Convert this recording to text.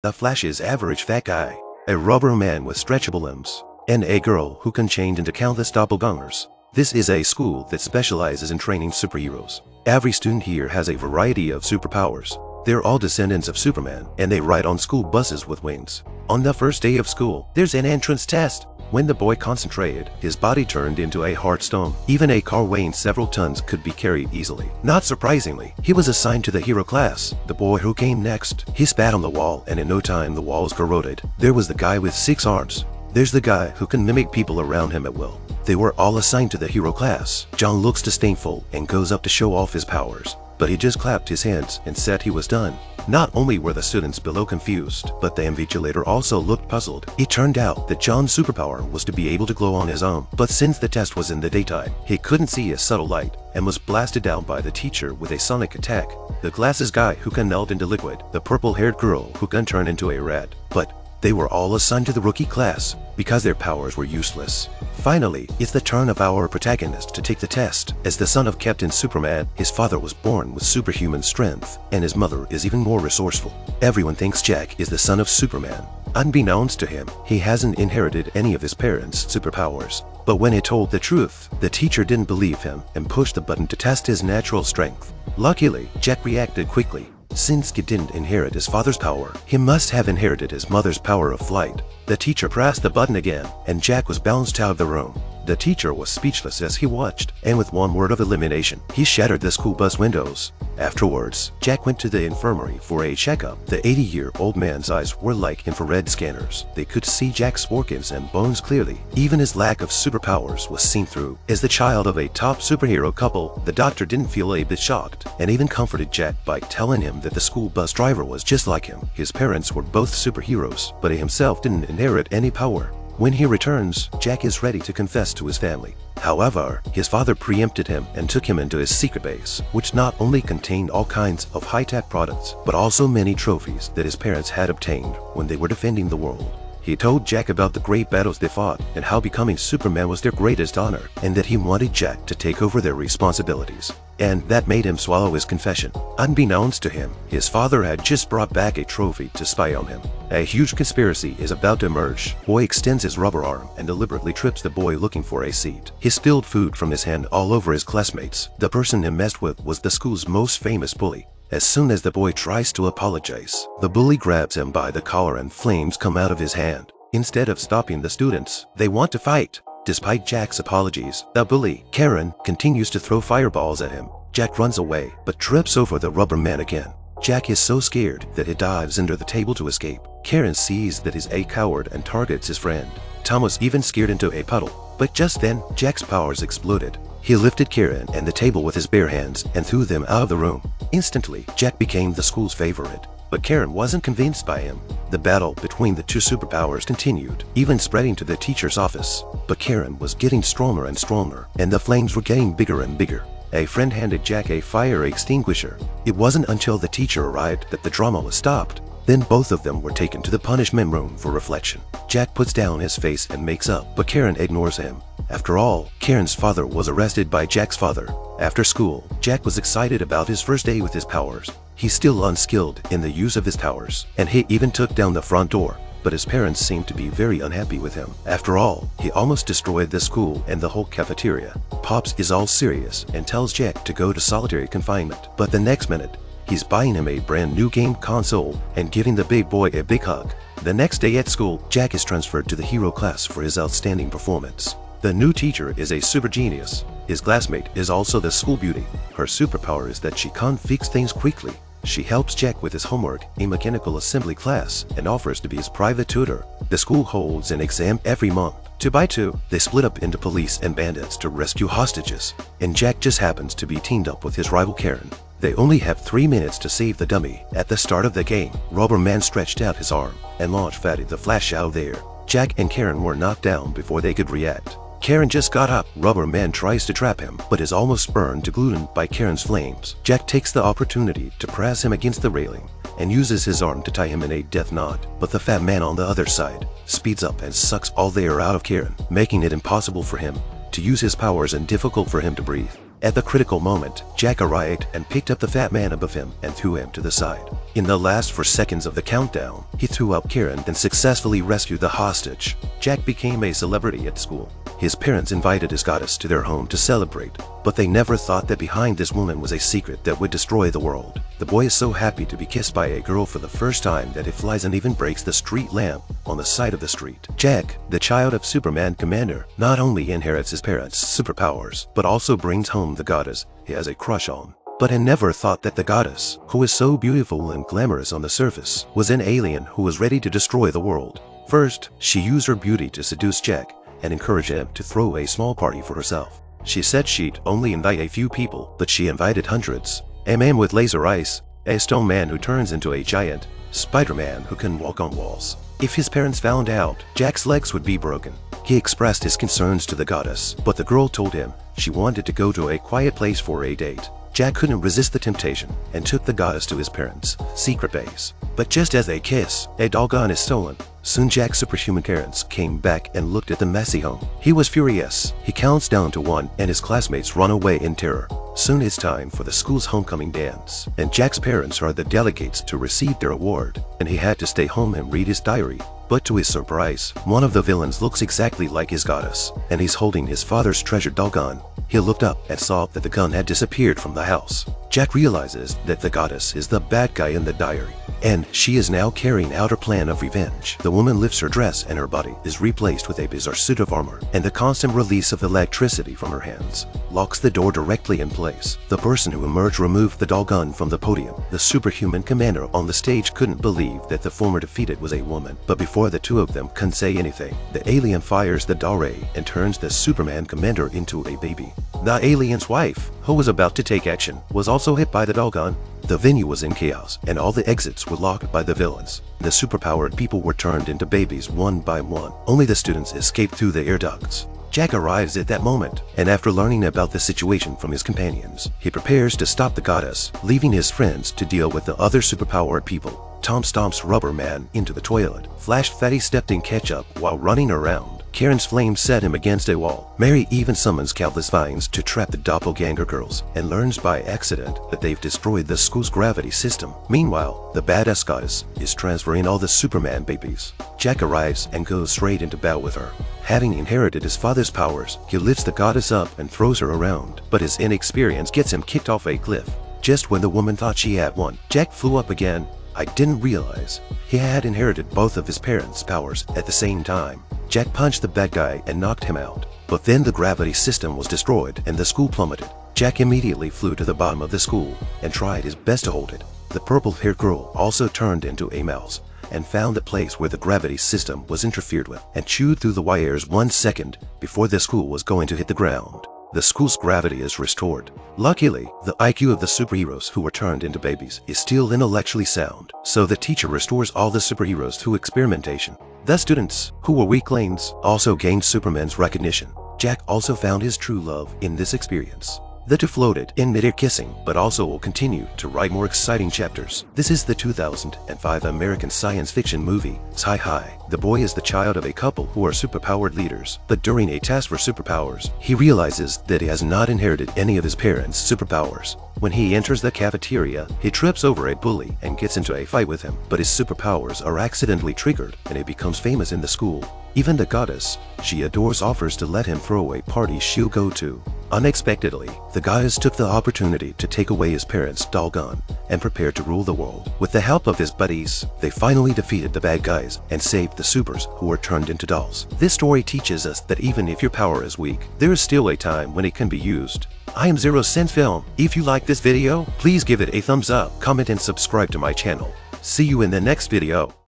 The Flash's average fat guy, a rubber man with stretchable limbs, and a girl who can change into countless doppelgangers. This is a school that specializes in training superheroes. Every student here has a variety of superpowers. They're all descendants of Superman, and they ride on school buses with wings. On the first day of school, there's an entrance test. When the boy concentrated, his body turned into a hard stone. Even a car weighing several tons could be carried easily. Not surprisingly, he was assigned to the hero class. The boy who came next, he spat on the wall, and in no time the walls corroded. There was the guy with 6 arms. There's the guy who can mimic people around him at will. They were all assigned to the hero class. John looks disdainful and goes up to show off his powers, but he just clapped his hands and said he was done. Not only were the students below confused, but the invigilator also looked puzzled. It turned out that John's superpower was to be able to glow on his own, but since the test was in the daytime, he couldn't see a subtle light and was blasted down by the teacher with a sonic attack. The glasses guy who can melt into liquid, the purple-haired girl who can turn into a rat. But they were all assigned to the rookie class because their powers were useless. Finally, it's the turn of our protagonist to take the test. As the son of Captain Superman, his father was born with superhuman strength, and his mother is even more resourceful. Everyone thinks Jack is the son of Superman. Unbeknownst to him, he hasn't inherited any of his parents' superpowers. But when he told the truth, the teacher didn't believe him and pushed the button to test his natural strength. Luckily, Jack reacted quickly. Since he didn't inherit his father's power, he must have inherited his mother's power of flight. The teacher pressed the button again, and Jack was bounced out of the room. The teacher was speechless as he watched, and with one word of elimination, he shattered the school bus windows. Afterwards, Jack went to the infirmary for a checkup. The 80-year-old man's eyes were like infrared scanners. They could see Jack's organs and bones clearly. Even his lack of superpowers was seen through. As the child of a top superhero couple, the doctor didn't feel a bit shocked, and even comforted Jack by telling him that the school bus driver was just like him. His parents were both superheroes, but he himself didn't inherit any power. When he returns, Jack is ready to confess to his family. However, his father preempted him and took him into his secret base, which not only contained all kinds of high-tech products, but also many trophies that his parents had obtained when they were defending the world. He told Jack about the great battles they fought and how becoming Superman was their greatest honor, and that he wanted Jack to take over their responsibilities. And that made him swallow his confession. Unbeknownst to him, his father had just brought back a trophy to spy on him. A huge conspiracy is about to emerge. Boy extends his rubber arm and deliberately trips the boy looking for a seat. He spilled food from his hand all over his classmates. The person he messed with was the school's most famous bully. As soon as the boy tries to apologize, the bully grabs him by the collar and flames come out of his hand. Instead of stopping the students, they want to fight. Despite Jack's apologies, the bully, Karen, continues to throw fireballs at him. Jack runs away, but trips over the rubber man again. Jack is so scared that he dives under the table to escape. Karen sees that he's a coward and targets his friend. Tom was even scared into a puddle, but just then, Jack's powers exploded. He lifted Karen and the table with his bare hands and threw them out of the room. Instantly, Jack became the school's favorite. But Karen wasn't convinced by him. The battle between the two superpowers continued, even spreading to the teacher's office. But Karen was getting stronger and stronger, and the flames were getting bigger and bigger. A friend handed Jack a fire extinguisher. It wasn't until the teacher arrived that the drama was stopped. Then both of them were taken to the punishment room for reflection. Jack puts down his face and makes up, but Karen ignores him. After all, Karen's father was arrested by Jack's father. After school, Jack was excited about his first day with his powers. He's still unskilled in the use of his powers, and he even took down the front door. But his parents seemed to be very unhappy with him. After all, he almost destroyed the school and the whole cafeteria. Pops is all serious and tells Jack to go to solitary confinement. But the next minute, he's buying him a brand new game console and giving the big boy a big hug. The next day at school, Jack is transferred to the hero class for his outstanding performance. The new teacher is a super genius. His classmate is also the school beauty. Her superpower is that she can fix things quickly. She helps Jack with his homework, a mechanical assembly class, and offers to be his private tutor. The school holds an exam every month. 2 by 2, they split up into police and bandits to rescue hostages. And Jack just happens to be teamed up with his rival Karen. They only have 3 minutes to save the dummy. At the start of the game, Rubber Man stretched out his arm and launched Fatty the Flash out of there. Jack and Karen were knocked down before they could react. Karen just got up. Rubber Man tries to trap him, but is almost burned to gluten by Karen's flames. Jack takes the opportunity to press him against the railing and uses his arm to tie him in a death knot. But the fat man on the other side speeds up and sucks all the air out of Karen, making it impossible for him to use his powers and difficult for him to breathe. At the critical moment, Jack arrived and picked up the fat man above him and threw him to the side. In the last 4 seconds of the countdown, he threw up Karen and successfully rescued the hostage. Jack became a celebrity at school. His parents invited his goddess to their home to celebrate, but they never thought that behind this woman was a secret that would destroy the world. The boy is so happy to be kissed by a girl for the first time that he flies and even breaks the street lamp on the side of the street. Jack, the child of Superman Commander, not only inherits his parents' superpowers, but also brings home the goddess he has a crush on. But he never thought that the goddess, who is so beautiful and glamorous on the surface, was an alien who was ready to destroy the world. First, she used her beauty to seduce Jack and encourage him to throw a small party for herself. She said she'd only invite a few people, but she invited hundreds. A man with laser eyes, a stone man who turns into a giant, Spider-Man who can walk on walls. If his parents found out, Jack's legs would be broken. He expressed his concerns to the goddess, but the girl told him she wanted to go to a quiet place for a date. Jack couldn't resist the temptation and took the goddess to his parents' secret base. But just as they kiss, a doggone is stolen. Soon Jack's superhuman parents came back and looked at the messy home. He was furious. He counts down to 1 and his classmates run away in terror. Soon it's time for the school's homecoming dance, and Jack's parents are the delegates to receive their award, and he had to stay home and read his diary. But to his surprise, one of the villains looks exactly like his goddess, and he's holding his father's treasured gun. He looked up and saw that the gun had disappeared from the house. Jack realizes that the goddess is the bad guy in the diary, and she is now carrying out her plan of revenge. The woman lifts her dress and her body is replaced with a bizarre suit of armor, and the constant release of electricity from her hands locks the door directly in place. The person who emerged removed the gun from the podium. The superhuman commander on the stage couldn't believe that the former defeated was a woman, but before the two of them can say anything, the alien fires the ray and turns the Superman commander into a baby. The alien's wife, who was about to take action, was also hit by the gun. The venue was in chaos, and all the exits were locked by the villains. The superpowered people were turned into babies one by one. Only the students escaped through the air ducts. Jack arrives at that moment, and after learning about the situation from his companions, he prepares to stop the goddess, leaving his friends to deal with the other superpowered people. Tom stomps Rubber Man into the toilet. Flash Fatty stepped in ketchup while running around. Karen's flames set him against a wall. Mary even summons countless vines to trap the doppelganger girls and learns by accident that they've destroyed the school's gravity system. Meanwhile, the badass goddess is transferring all the Superman babies. Jack arrives and goes straight into battle with her. Having inherited his father's powers, he lifts the goddess up and throws her around, but his inexperience gets him kicked off a cliff. Just when the woman thought she had won, Jack flew up again. I didn't realize he had inherited both of his parents' powers at the same time. Jack punched the bad guy and knocked him out. But then the gravity system was destroyed and the school plummeted. Jack immediately flew to the bottom of the school and tried his best to hold it. The purple-haired girl also turned into a mouse and found the place where the gravity system was interfered with and chewed through the wires 1 second before the school was going to hit the ground. The school's gravity is restored. Luckily, the IQ of the superheroes who were turned into babies is still intellectually sound, so the teacher restores all the superheroes through experimentation. The students, who were weaklings, also gained Superman's recognition. Jack also found his true love in this experience. The two floated in mid-air kissing, but also will continue to write more exciting chapters. This is the 2005 American science fiction movie, Sky High. The boy is the child of a couple who are superpowered leaders, but during a test for superpowers, he realizes that he has not inherited any of his parents' superpowers. When he enters the cafeteria, he trips over a bully and gets into a fight with him, but his superpowers are accidentally triggered and he becomes famous in the school. Even the goddess she adores offers to let him throw a party she'll go to. Unexpectedly, the goddess took the opportunity to take away his parents' gun and prepared to rule the world. With the help of his buddies, they finally defeated the bad guys and saved the supers who were turned into dolls. This story teaches us that even if your power is weak, there is still a time when it can be used. I am Zero Cent Film. If you like this video, please give it a thumbs up, comment and subscribe to my channel. See you in the next video.